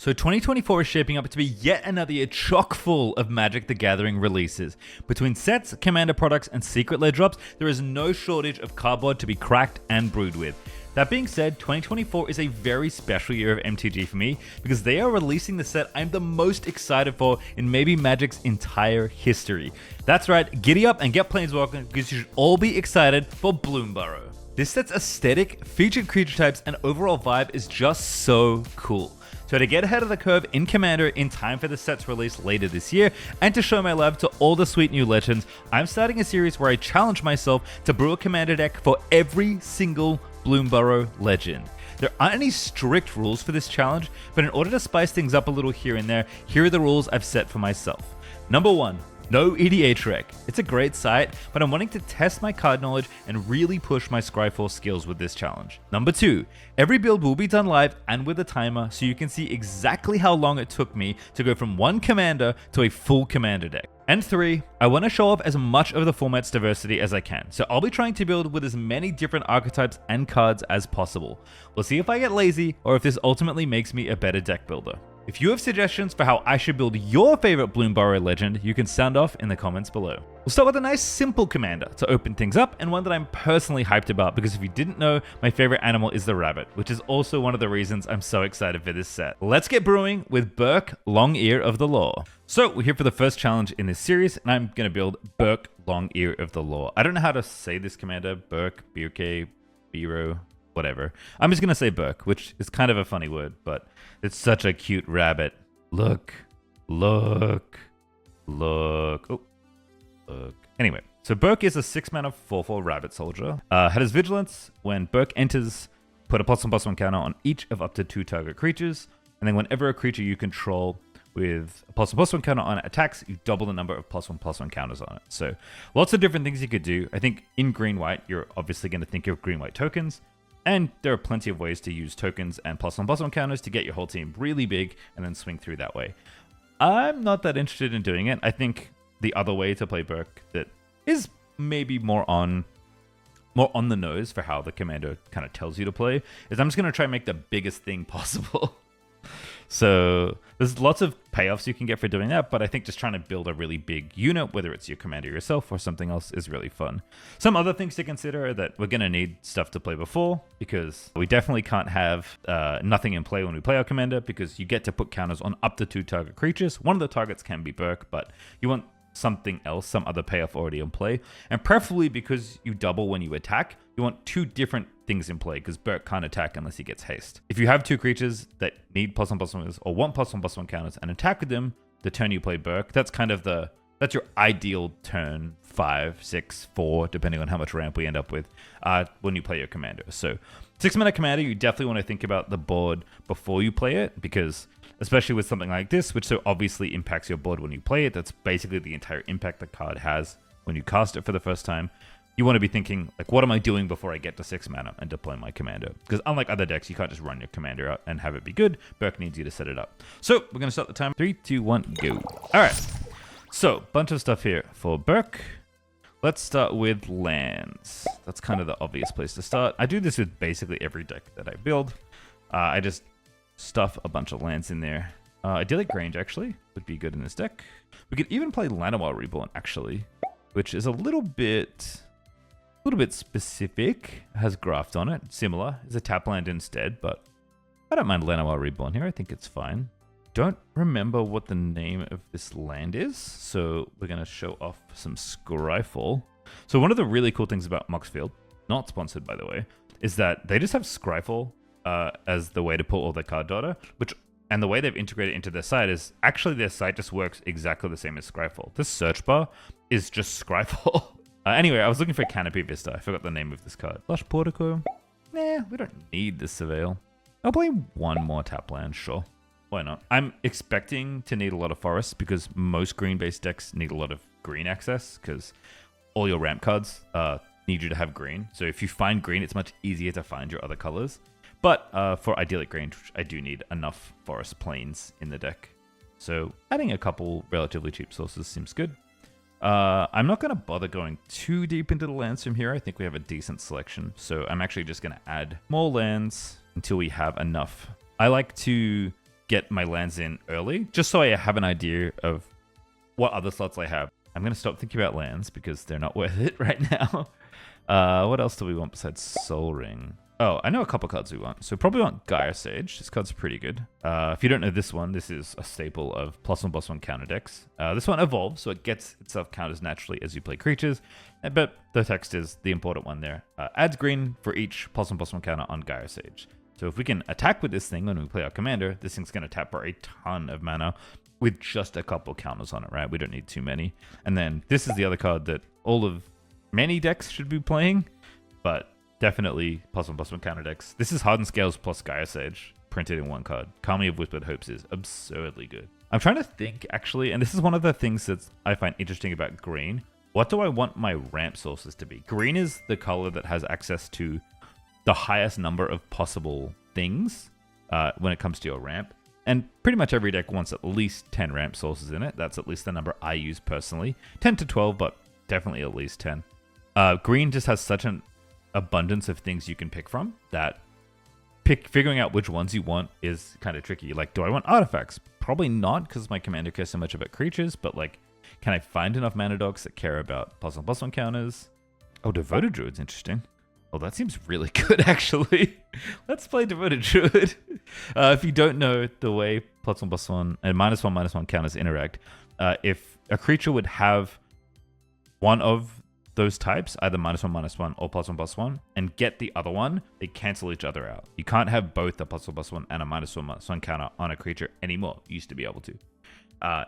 So 2024 is shaping up to be yet another year chock full of Magic the Gathering releases. Between sets, commander products, and secret lair drops, there is no shortage of cardboard to be cracked and brewed with. That being said, 2024 is a very special year of MTG for me because they are releasing the set I'm the most excited for in maybe Magic's entire history. That's right, giddy up and get Planeswalker because you should all be excited for Bloomburrow. This set's aesthetic, featured creature types, and overall vibe is just so cool. So to get ahead of the curve in Commander in time for the set's release later this year, and to show my love to all the sweet new legends, I'm starting a series where I challenge myself to brew a Commander deck for every single Bloomburrow legend. There aren't any strict rules for this challenge, but in order to spice things up a little here and there, here are the rules I've set for myself. Number 1. No EDH rec. It's a great site, but I'm wanting to test my card knowledge and really push my Scryfall skills with this challenge. Number 2, every build will be done live and with a timer so you can see exactly how long it took me to go from one commander to a full commander deck. And 3, I want to show off as much of the format's diversity as I can, so I'll be trying to build with as many different archetypes and cards as possible. We'll see if I get lazy or if this ultimately makes me a better deck builder. If you have suggestions for how I should build your favorite Bloomburrow legend, you can sound off in the comments below. We'll start with a nice simple commander to open things up, and one that I'm personally hyped about because if you didn't know, my favorite animal is the rabbit, which is also one of the reasons I'm so excited for this set. Let's get brewing with Burke, Long Ear of the Law. So we're here for the first challenge in this series, and I'm going to build Burke, Long Ear of the Law. I don't know how to say this commander, Burke, Birke, Biro, whatever. I'm just going to say Burke, which is kind of a funny word, but it's such a cute rabbit. Look, look, look. Oh, look. Anyway, so Burke is a 6-mana 4/4 rabbit soldier. Had his vigilance. When Burke enters, put a +1/+1 counter on each of up to 2 target creatures. And then whenever a creature you control with a +1/+1 counter on it attacks, you double the number of +1/+1 counters on it. So lots of different things you could do. I think in green-white, you're obviously going to think of green-white tokens. And there are plenty of ways to use tokens and +1/+1 counters to get your whole team really big and then swing through that way. I'm not that interested in doing it. I think the other way to play Burke that is maybe more on the nose for how the commander kind of tells you to play is I'm just going to try and make the biggest thing possible. So there's lots of payoffs you can get for doing that, but I think just trying to build a really big unit, whether it's your commander yourself or something else, is really fun. Some other things to consider are that we're going to need stuff to play before, because we definitely can't have nothing in play when we play our commander, because you get to put counters on up to 2 target creatures. One of the targets can be Burke, but you want something else, some other payoff already in play. And preferably because you double when you attack, you want 2 different things in play, because Burke can't attack unless he gets haste. If you have 2 creatures that need +1/+1 or want +1/+1 counters and attack with them the turn you play Burke, that's kind of that's your ideal turn 5, 6, 4, depending on how much ramp we end up with when you play your commander. So 6-mana commander, you definitely want to think about the board before you play it, because especially with something like this, which so obviously impacts your board when you play it, that's basically the entire impact the card has when you cast it for the first time. You want to be thinking, like, what am I doing before I get to 6 mana and deploy my commander? Because unlike other decks, you can't just run your commander out and have it be good. Burke needs you to set it up. So we're going to start the time. 3, 2, 1, go. All right. So bunch of stuff here for Burke. Let's start with lands. That's kind of the obvious place to start. I do this with basically every deck that I build. I just stuff a bunch of lands in there. Idyllic Grange, actually, would be good in this deck. We could even play Llanowar Reborn, actually, which is a little bit specific. Has Graft on it, similar. It's a tap land instead, but I don't mind Llanowar Reborn here. I think it's fine. Don't remember what the name of this land is, so we're going to show off some Scryfall. So one of the really cool things about Moxfield, not sponsored by the way, is that they just have Scryfall as the way to pull all their card data, and the way they've integrated into their site is actually their site just works exactly the same as Scryfall. This search bar is just Scryfall. Anyway, I was looking for Canopy Vista. I forgot the name of this card. Lush Portico. Nah, we don't need this Surveil. I'll play one more tap land, sure. Why not? I'm expecting to need a lot of forests because most green-based decks need a lot of green access because all your ramp cards need you to have green. So if you find green, it's much easier to find your other colors. But for Idyllic Grange, I do need enough forest plains in the deck. So adding a couple relatively cheap sources seems good. I'm not going to bother going too deep into the lands from here. I think we have a decent selection. So I'm actually just going to add more lands until we have enough. I like to get my lands in early, just so I have an idea of what other slots I have. I'm going to stop thinking about lands because they're not worth it right now. What else do we want besides Soul Ring? Oh, I know a couple cards we want. So probably want Gaia Sage. This card's pretty good. If you don't know this one, this is a staple of +1/+1 counter decks. This one evolves, so it gets itself counters naturally as you play creatures. But the text is the important one there. Adds green for each +1/+1 counter on Gaia Sage. So if we can attack with this thing when we play our commander, this thing's going to tap for a ton of mana with just a couple counters on it, right? We don't need too many. And then this is the other card that all of many decks should be playing, but definitely +1/+1 counter decks. This is Hardened Scales plus Gaia Sage printed in one card. Calming of Whispered Hopes is absurdly good. I'm trying to think, actually, and this is one of the things that I find interesting about green. What do I want my ramp sources to be? Green is the color that has access to the highest number of possible things when it comes to your ramp. And pretty much every deck wants at least 10 ramp sources in it. That's at least the number I use personally. 10 to 12, but definitely at least 10. Green just has such an abundance of things you can pick from that figuring out which ones you want is kind of tricky. Like, do I want artifacts? Probably not, because my commander cares so much about creatures, but like, can I find enough mana dogs that care about +1/+1 counters? Oh, Devoted Druid's interesting. Oh, that seems really good, actually. Let's play Devoted Druid. If you don't know the way +1/+1 and -1/-1 counters interact, if a creature would have one of those types, either -1/-1 or +1/+1, and get the other one, they cancel each other out. You can't have both a +1/+1 and a -1/-1 counter on a creature anymore. You used to be able to.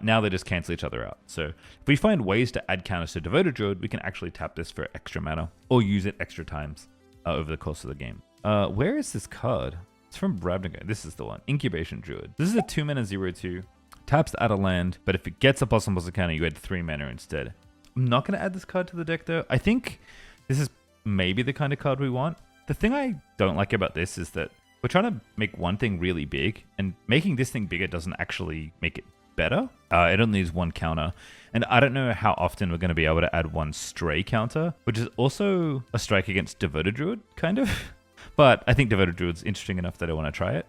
Now they just cancel each other out. So if we find ways to add counters to Devoted Druid, we can actually tap this for extra mana or use it extra times over the course of the game. Where is this card? It's from Ravnica. This is the one. Incubation Druid. This is a 2-mana 0/2. Taps to add a land, but if it gets a +1/+1 counter, you add 3 mana instead. I'm not going to add this card to the deck though. I think this is maybe the kind of card we want. The thing I don't like about this is that we're trying to make one thing really big, and making this thing bigger doesn't actually make it better. It only needs 1 counter, and I don't know how often we're going to be able to add 1 stray counter, which is also a strike against Devoted Druid, kind of. But I think Devoted Druid's interesting enough that I want to try it.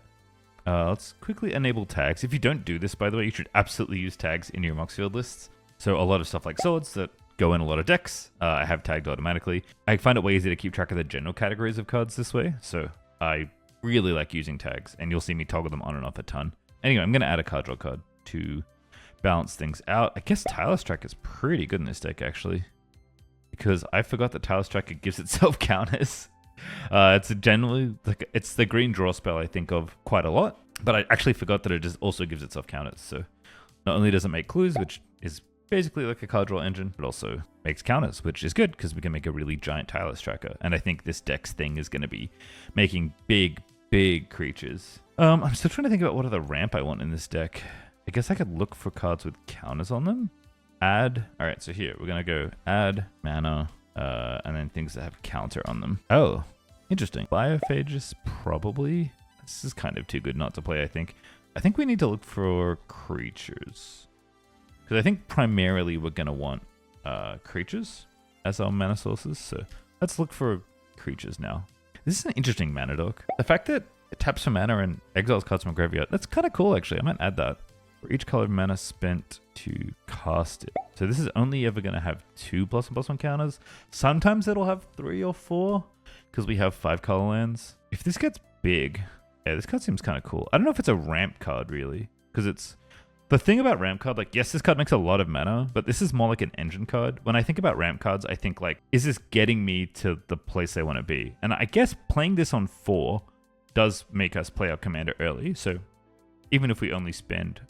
Let's quickly enable tags. If you don't do this, by the way, you should absolutely use tags in your Moxfield lists. So a lot of stuff like swords that go in a lot of decks, I have tagged automatically. I find it way easier to keep track of the general categories of cards this way, so I really like using tags, and you'll see me toggle them on and off a ton. Anyway, I'm going to add a card draw card to balance things out. I guess Tireless Tracker is pretty good in this deck, actually, because I forgot that Tireless Tracker gives itself counters. It's generally like it's the green draw spell I think of quite a lot, but I actually forgot that it just also gives itself counters. So not only does it make clues, which is basically like a card draw engine, but also makes counters, which is good because we can make a really giant Tireless Tracker. And I think this deck's thing is going to be making big creatures. I'm still trying to think about what other ramp I want in this deck. I guess I could look for cards with counters on them. Add. All right, so here we're going to go add mana, and then things that have counter on them. Oh, interesting. Biophagus, probably. This is kind of too good not to play, I think. I think we need to look for creatures, because I think primarily we're going to want creatures as our mana sources. So let's look for creatures now. This is an interesting mana dock. The fact that it taps for mana and exiles cards from graveyard, that's kind of cool, actually. I might add that. For each color of mana spent to cast it. So this is only ever going to have 2 +1/+1 counters. Sometimes it'll have 3 or 4, because we have 5 color lands. If this gets big, yeah, this card seems kind of cool. I don't know if it's a ramp card, really, because it's... The thing about ramp card, like, yes, this card makes a lot of mana, but this is more like an engine card. When I think about ramp cards, I think, like, is this getting me to the place I want to be? And I guess playing this on 4 does make us play our commander early. So even if we only spend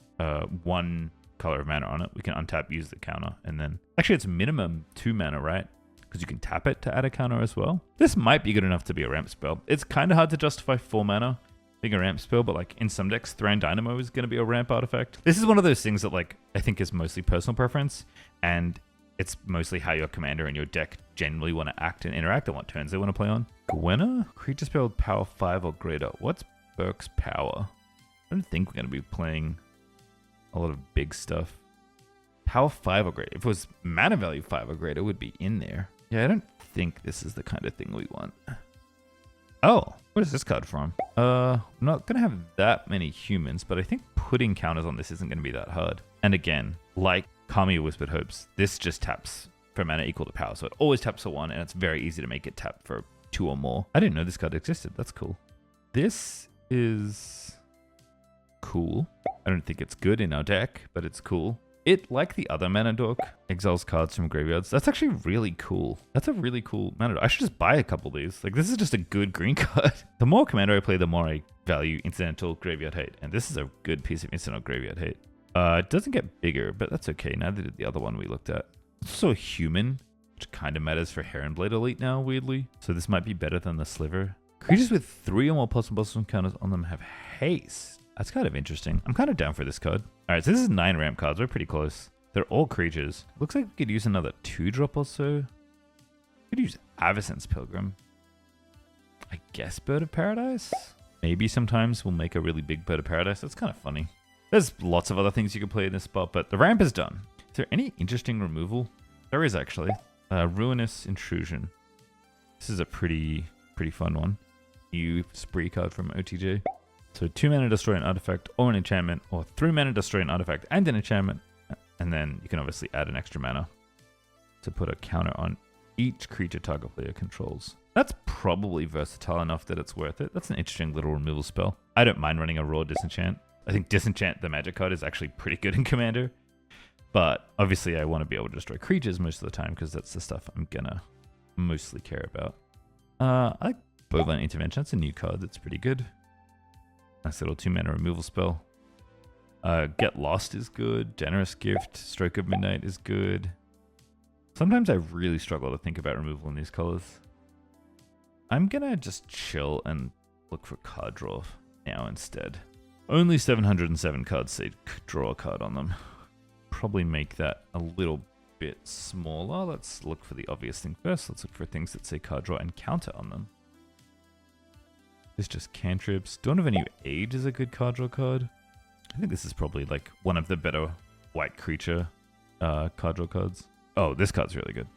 1 color of mana on it, we can untap, use the counter, and then... Actually, it's minimum 2 mana, right? Because you can tap it to add a counter as well. This might be good enough to be a ramp spell. It's kind of hard to justify 4 mana being a ramp spell, but like in some decks, Thran Dynamo is going to be a ramp artifact. This is one of those things that like I think is mostly personal preference, and it's mostly how your commander and your deck generally want to act and interact and what turns they want to play on. Gwenna? Creature spell power 5 or greater. What's Burke's power? I don't think we're going to be playing a lot of big stuff. Power 5 or greater. If it was mana value 5 or greater, it would be in there. Yeah, I don't think this is the kind of thing we want. Oh, What is this card from? I'm not going to have that many humans, but I think putting counters on this isn't going to be that hard. And again, like Kami Whispered Hopes, this just taps for mana equal to power. So it always taps for 1, and it's very easy to make it tap for 2 or more. I didn't know this card existed. That's cool. This is cool. I don't think it's good in our deck, but it's cool. It, like the other mana dork, exiles cards from graveyards. That's actually really cool. That's a really cool mana dork. I should just buy a couple of these. Like, this is just a good green card. The more commander I play, the more I value incidental graveyard hate. And this is a good piece of incidental graveyard hate. It doesn't get bigger, but that's okay. Neither did the other one we looked at. It's also a human, which kind of matters for Heronblade Elite now, weirdly. So this might be better than the Sliver. Creatures with 3 or more possible counters on them have haste. That's kind of interesting. I'm kind of down for this card. All right, so this is 9 ramp cards. We're pretty close. They're all creatures. Looks like we could use another 2-drop or so. Could use Avacyn's Pilgrim. I guess Bird of Paradise? Maybe sometimes we'll make a really big Bird of Paradise. That's kind of funny. There's lots of other things you could play in this spot, but the ramp is done. Is there any interesting removal? There is actually. Ruinous Intrusion. This is a pretty fun one. New spree card from OTJ. So 2 mana destroy an artifact or an enchantment, or 3 mana destroy an artifact and an enchantment, and then you can obviously add an extra mana to put a counter on each creature target player controls. That's probably versatile enough that it's worth it. That's an interesting little removal spell. I don't mind running a raw disenchant. I think disenchant, the magic card, is actually pretty good in Commander, but obviously I want to be able to destroy creatures most of the time because that's the stuff I'm gonna mostly care about. I like Bovine Intervention. That's a new card that's pretty good. Nice little 2 mana removal spell. Get Lost is good. Generous Gift, Stroke of Midnight is good. Sometimes I really struggle to think about removal in these colors. I'm gonna just chill and look for card draw now instead. Only 707 cards say draw a card on them. Probably make that a little bit smaller. Let's look for the obvious thing first. Let's look for things that say card draw and counter on them. It's just cantrips. Dawn of a New Age is a good card draw card. I think this is probably like one of the better white creature card draw cards. Oh, this card's really good.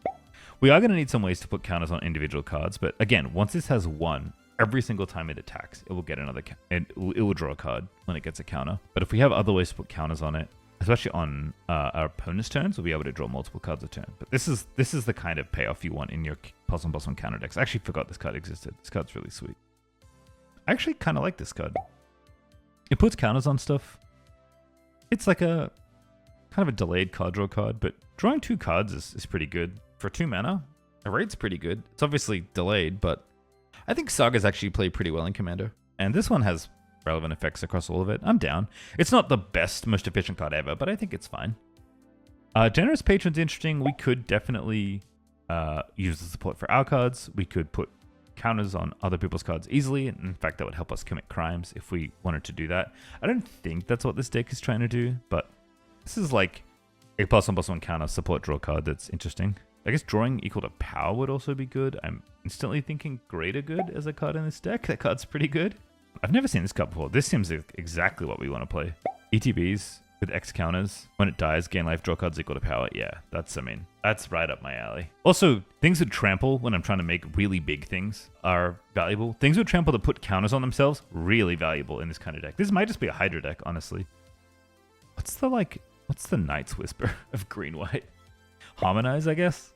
We are going to need some ways to put counters on individual cards, but again, once this has 1, every single time it attacks, it will get another. It will draw a card when it gets a counter. But if we have other ways to put counters on it, especially on our opponent's turns, we'll be able to draw multiple cards a turn. But this is the kind of payoff you want in your +1/+1 counter decks. I actually forgot this card existed. This card's really sweet. I actually kind of like this card. It puts counters on stuff. It's like a kind of a delayed card draw card, but drawing 2 cards is pretty good. For 2 mana, a raid's pretty good. It's obviously delayed, but I think Sagas actually play pretty well in Commander. And this one has relevant effects across all of it. I'm down. It's not the best, most efficient card ever, but I think it's fine. Generous Patron's interesting. We could definitely use the support for our cards. We could put counters on other people's cards easily. In fact, that would help us commit crimes if we wanted to do that. I don't think that's what this deck is trying to do, but this is like a +1/+1 counter support draw card that's interesting. I guess drawing equal to power would also be good. I'm instantly thinking Greater Good as a card in this deck. That card's pretty good. I've never seen this card before. This seems exactly what we want to play. ETBs with X counters. When it dies, gain life, draw cards equal to power. Yeah, that's right up my alley. Also, things with trample, when I'm trying to make really big things, are valuable. Things with trample that put counters on themselves, really valuable in this kind of deck. This might just be a Hydra deck, honestly. What's the Night's Whisper of green-white? Harmonize, I guess?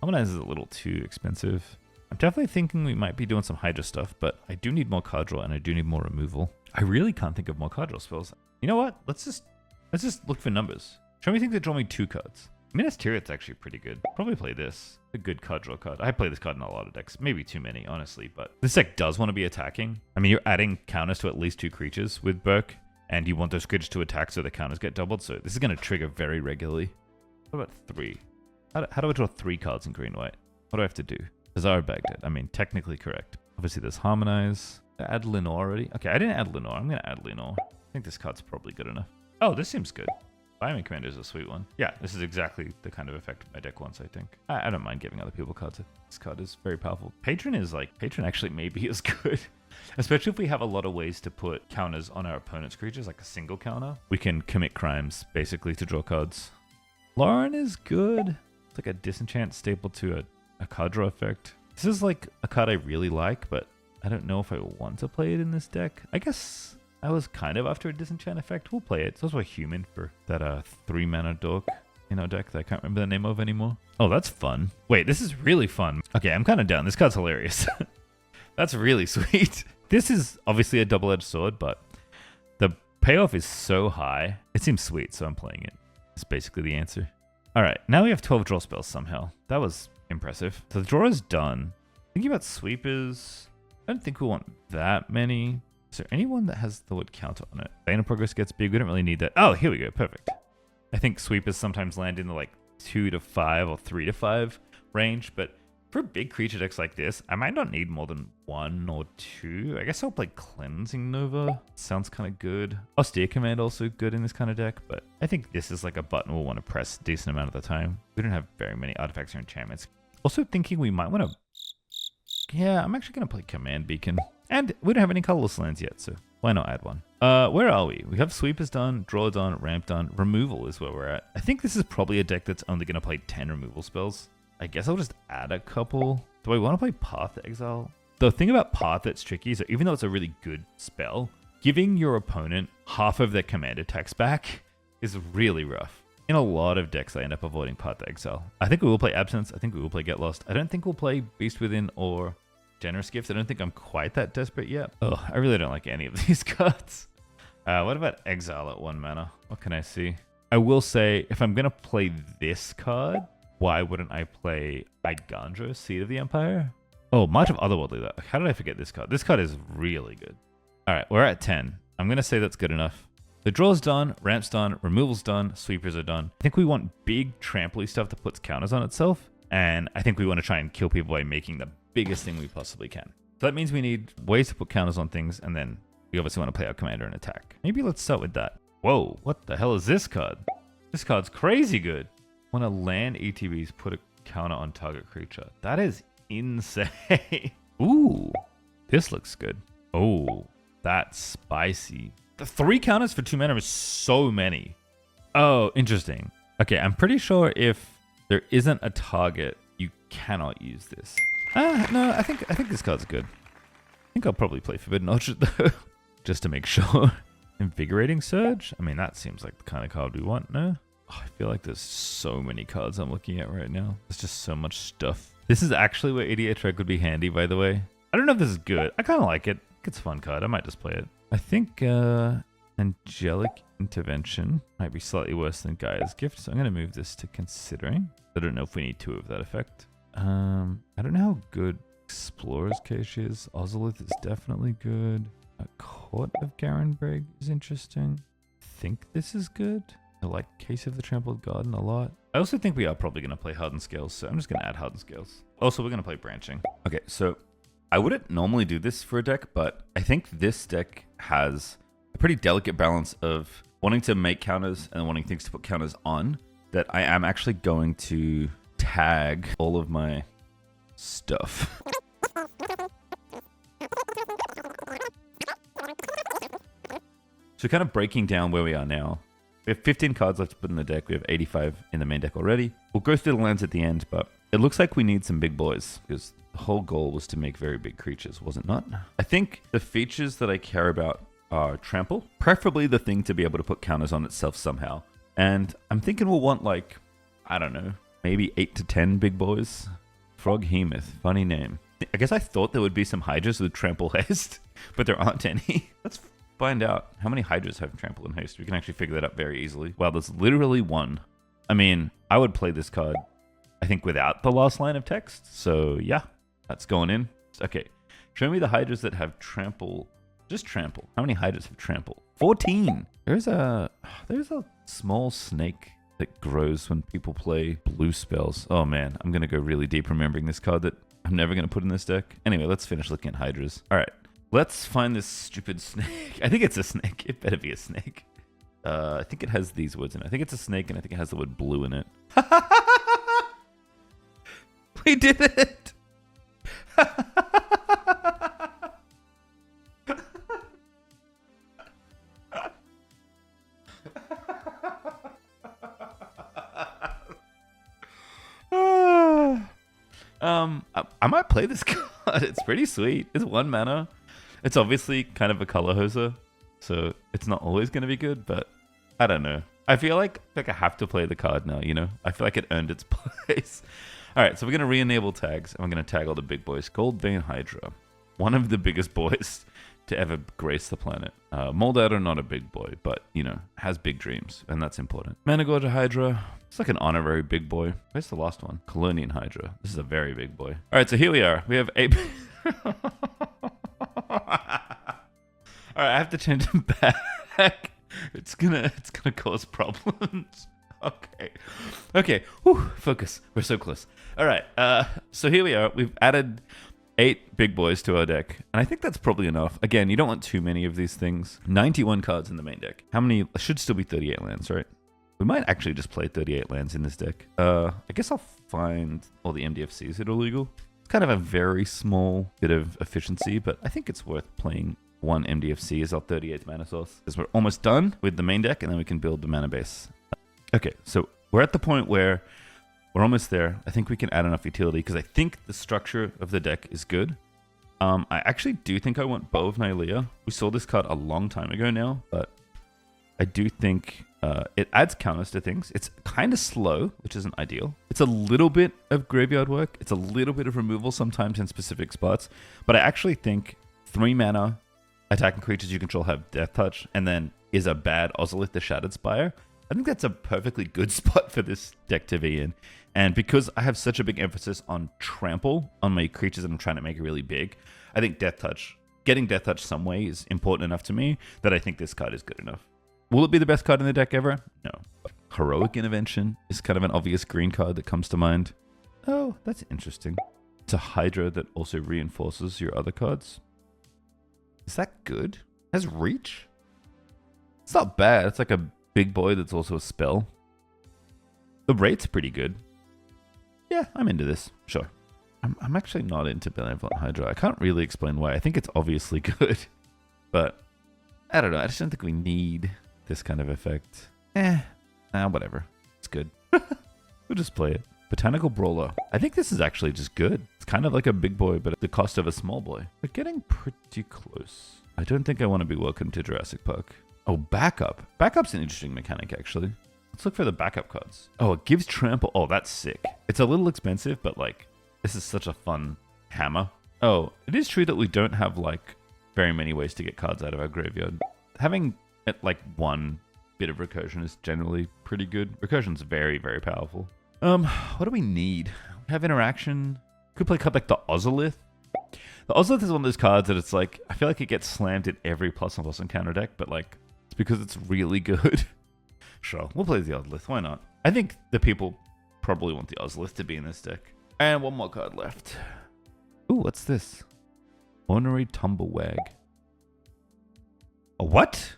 Harmonize is a little too expensive. I'm definitely thinking we might be doing some Hydra stuff, but I do need more card draw and I do need more removal. I really can't think of more card draw spells. You know what? Let's just look for numbers. Show me things that draw me 2 cards. Minas Tirith's actually pretty good. Probably play this. A good card draw card. I play this card in a lot of decks. Maybe too many, honestly, but this deck does want to be attacking. I mean, you're adding counters to at least 2 creatures with Burke, and you want those creatures to attack so the counters get doubled, so this is going to trigger very regularly. What about 3? How do I draw 3 cards in green-white? What do I have to do? Bizarre Baghdad. I mean, technically correct. Obviously, there's Harmonize. Did I add Lenore already? Okay, I didn't add Lenore. I'm going to add Lenore. I think this card's probably good enough. Oh, this seems good. Bioman Commander is a sweet one. Yeah, this is exactly the kind of effect my deck wants, I think. I don't mind giving other people cards. This card is very powerful. Patron actually may be as good. Especially if we have a lot of ways to put counters on our opponent's creatures, like a single counter. We can commit crimes, basically, to draw cards. Lauren is good. It's like a disenchant staple to a card draw effect. This is like a card I really like, but I don't know if I want to play it in this deck. I guess I was kind of after a disenchant effect. We'll play it. It's also a human for that 3 mana dork in our deck that I can't remember the name of anymore. Oh, that's fun. Wait, this is really fun. Okay, I'm kind of down. This card's hilarious. That's really sweet. This is obviously a double-edged sword, but the payoff is so high. It seems sweet, so I'm playing it. That's basically the answer. All right, now we have 12 draw spells somehow. That was impressive. So the draw is done. Thinking about sweepers, I don't think we want that many. Is there anyone that has the word counter on it? Bane of Progress gets big. We don't really need that. Oh, here we go. Perfect. I think sweepers sometimes land in the like 2 to 5 or 3 to 5 range, but for big creature decks like this, I might not need more than 1 or 2. I guess I'll play Cleansing Nova. Sounds kind of good. Austere Command also good in this kind of deck, but I think this is like a button we'll want to press a decent amount of the time. We don't have very many artifacts or enchantments. Also thinking we might want to... Yeah, I'm actually going to play Command Beacon. And we don't have any colorless lands yet, so why not add one? Where are we? We have sweepers done, draw done, ramp done. Removal is where we're at. I think this is probably a deck that's only going to play 10 removal spells. I guess I'll just add a couple. Do I want to play Path to Exile? The thing about Path that's tricky is that even though it's a really good spell, giving your opponent half of their command attacks back is really rough. In a lot of decks, I end up avoiding Path to Exile. I think we will play Absence. I think we will play Get Lost. I don't think we'll play Beast Within or Generous Gift. I don't think I'm quite that desperate yet. Oh, I really don't like any of these cards. What about Exile at 1 mana? What can I see? I will say, if I'm going to play this card, why wouldn't I play Igandro, Seed of the Empire? Oh, March of Otherworldly, though. How did I forget this card? This card is really good. All right, we're at 10. I'm going to say that's good enough. The draw's done, ramp's done, removal's done, sweepers are done. I think we want big trampoly stuff that puts counters on itself, and I think we want to try and kill people by making the biggest thing we possibly can. So that means we need ways to put counters on things, and then we obviously want to play our commander and attack. Maybe let's start with that. Whoa, what the hell is this card? This card's crazy good. When a land ETBs put a counter on target creature. That is insane. Ooh, this looks good. Oh, that's spicy. The 3 counters for 2 mana is so many. Oh, interesting. Okay, I'm pretty sure if there isn't a target, you cannot use this. No, I think this card's good. I think I'll probably play Forbidden Orchard though, just to make sure. Invigorating Surge? I mean, that seems like the kind of card we want, no? Oh, I feel like there's so many cards I'm looking at right now. There's just so much stuff. This is actually where EDA Trek would be handy, by the way. I don't know if this is good. I kind of like it. It's a fun card. I might just play it. I think Angelic Intervention might be slightly worse than Gaia's Gift, so I'm going to move this to Considering. I don't know if we need 2 of that effect. I don't know how good Explorer's Cache is. Ozolith is definitely good. A Court of Garenbreg is interesting. I think this is good. I like Case of the Trampled Garden a lot. I also think we are probably going to play Hardened Scales, so I'm just going to add Hardened Scales. Also, we're going to play Branching. Okay, so I wouldn't normally do this for a deck, but I think this deck has a pretty delicate balance of wanting to make counters and wanting things to put counters on, that I am actually going to tag all of my stuff. So kind of breaking down where we are now. We have 15 cards left to put in the deck. We have 85 in the main deck already. We'll go through the lands at the end, but it looks like we need some big boys because the whole goal was to make very big creatures, was it not? I think the features that I care about are Trample, preferably the thing to be able to put counters on itself somehow. And I'm thinking we'll want like, I don't know, maybe 8 to 10 big boys. Froghemoth, funny name. I guess I thought there would be some Hydras with Trample Haste, but there aren't any. Let's find out how many Hydras have Trample and Haste. We can actually figure that out very easily. Wow, there's literally 1. I mean, I would play this card, I think, without the last line of text. So yeah, that's going in. Okay, show me the Hydras that have Trample. Just Trample. How many Hydras have Trample? 14. There's a small snake that grows when people play blue spells. Oh man, I'm going to go really deep remembering this card that I'm never going to put in this deck. Anyway, let's finish looking at Hydras. All right. Let's find this stupid snake. I think it's a snake. It better be a snake. I think it has these words in it. I think it's a snake, and I think it has the word blue in it. We did it! I might play this card. but it's pretty sweet. It's 1 mana. It's obviously kind of a color hoser, so it's not always going to be good, but I don't know. I feel like I have to play the card now, you know? I feel like it earned its place. All right, so we're going to re-enable tags, and we're going to tag all the big boys. Gold Vein Hydra, one of the biggest boys to ever grace the planet. Moldato, not a big boy, but, you know, has big dreams, and that's important. Managorger Hydra, it's like an honorary big boy. Where's the last one? Colonian Hydra. This is a very big boy. All right, so here we are. We have 8... All right, I have to change them back. It's gonna cause problems. Okay. Whew, focus. We're so close. All right. So here we are. We've added 8 big boys to our deck, and I think that's probably enough. Again, you don't want too many of these things. 91 cards in the main deck. How many? Should still be 38 lands, right? We might actually just play 38 lands in this deck. I guess I'll find all the MDFCs that are legal. It's kind of a very small bit of efficiency, but I think it's worth playing 1 MDFC as our 38th mana source, because we're almost done with the main deck, and then we can build the mana base. Okay, so we're at the point where we're almost there. I think we can add enough utility, because I think the structure of the deck is good. I actually do think I want Bow of Nylea. We saw this card a long time ago now, but I do think it adds counters to things. It's kind of slow, which isn't ideal. It's a little bit of graveyard work. It's a little bit of removal sometimes in specific spots, but I actually think 3 mana attacking creatures you control have Death Touch, and then is a bad Ozolith the Shattered Spire. I think that's a perfectly good spot for this deck to be in. And because I have such a big emphasis on trample on my creatures that I'm trying to make really big, I think Death Touch, getting Death Touch some way is important enough to me that I think this card is good enough. Will it be the best card in the deck ever? No. Heroic Intervention is kind of an obvious green card that comes to mind. Oh, that's interesting. It's a Hydra that also reinforces your other cards. Is that good? It has reach? It's not bad. It's like a big boy that's also a spell. The rate's pretty good. Yeah, I'm into this. Sure. I'm actually not into Benevolent Hydra. I can't really explain why. I think it's obviously good. But I don't know. I just don't think we need this kind of effect. Whatever. It's good. We'll just play it. Botanical Brawler. I think this is actually just good. It's kind of like a big boy, but at the cost of a small boy. We're getting pretty close. I don't think I want to be Welcome to Jurassic Park. Oh, Backup. Backup's an interesting mechanic, actually. Let's look for the backup cards. Oh, it gives trample. Oh, that's sick. It's a little expensive, but like, this is such a fun hammer. Oh, it is true that we don't have like very many ways to get cards out of our graveyard. Having like 1 bit of recursion is generally pretty good. Recursion's very, very powerful. What do we need? We have interaction. Could play a card like the Ozolith. The Ozolith is one of those cards that it's like, I feel like it gets slammed in every +1/+1 encounter deck, but like, it's because it's really good. Sure, we'll play the Ozolith. Why not? I think the people probably want the Ozolith to be in this deck. And 1 more card left. Ooh, what's this? Ornery Tumblewag. A what?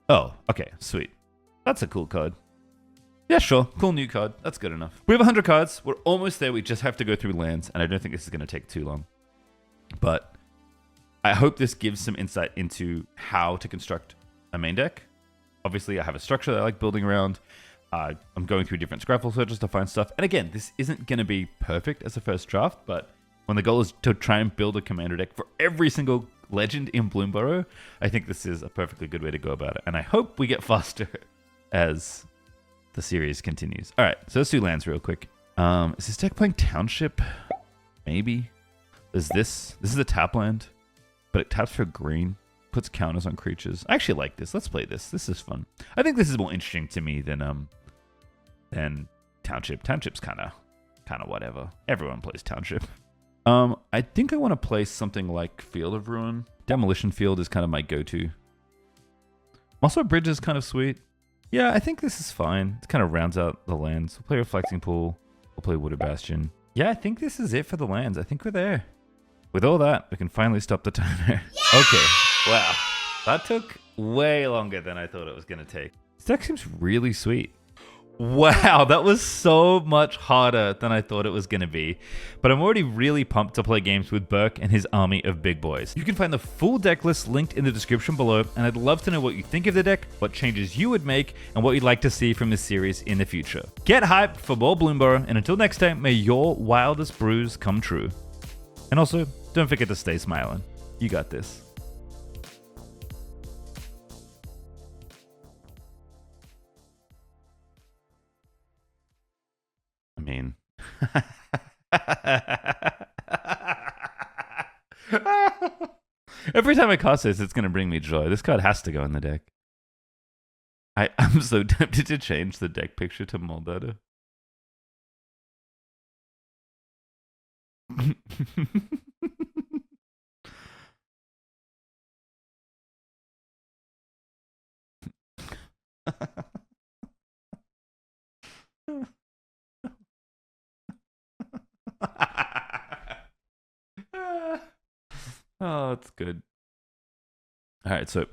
Oh, okay, sweet. That's a cool card. Yeah, sure. Cool new card. That's good enough. We have 100 cards. We're almost there. We just have to go through lands, and I don't think this is going to take too long. But I hope this gives some insight into how to construct a main deck. Obviously, I have a structure that I like building around. I'm going through different Scrapple searches to find stuff. And again, this isn't going to be perfect as a first draft, but when the goal is to try and build a commander deck for every single legend in Bloomburrow, I think this is a perfectly good way to go about it. And I hope we get faster as the series continues. All right, so let's do lands real quick. Is this deck playing Township? Maybe. There's this. This is a tap land, but it taps for green, puts counters on creatures. I actually like this. Let's play this. This is fun. I think this is more interesting to me than Township. Township's kind of whatever. Everyone plays Township. I think I want to play something like Field of Ruin. Demolition Field is kind of my go-to. Muscle Bridge is kind of sweet. Yeah, I think this is fine. It kind of rounds out the lands. We'll play Reflecting Pool. We'll play Wooded Bastion. Yeah, I think this is it for the lands. I think we're there. With all that, we can finally stop the timer. Yeah! Okay, wow. That took way longer than I thought it was going to take. This deck seems really sweet. Wow, that was so much harder than I thought it was going to be. But I'm already really pumped to play games with Burke and his army of big boys. You can find the full deck list linked in the description below, and I'd love to know what you think of the deck, what changes you would make, and what you'd like to see from this series in the future. Get hyped for more Bloomburrow, and until next time, may your wildest brews come true. And also, don't forget to stay smiling. You got this. I mean... Every time I cast this, it's going to bring me joy. This card has to go in the deck. I'm so tempted to change the deck picture to Moldado. Oh, it's good. All right, so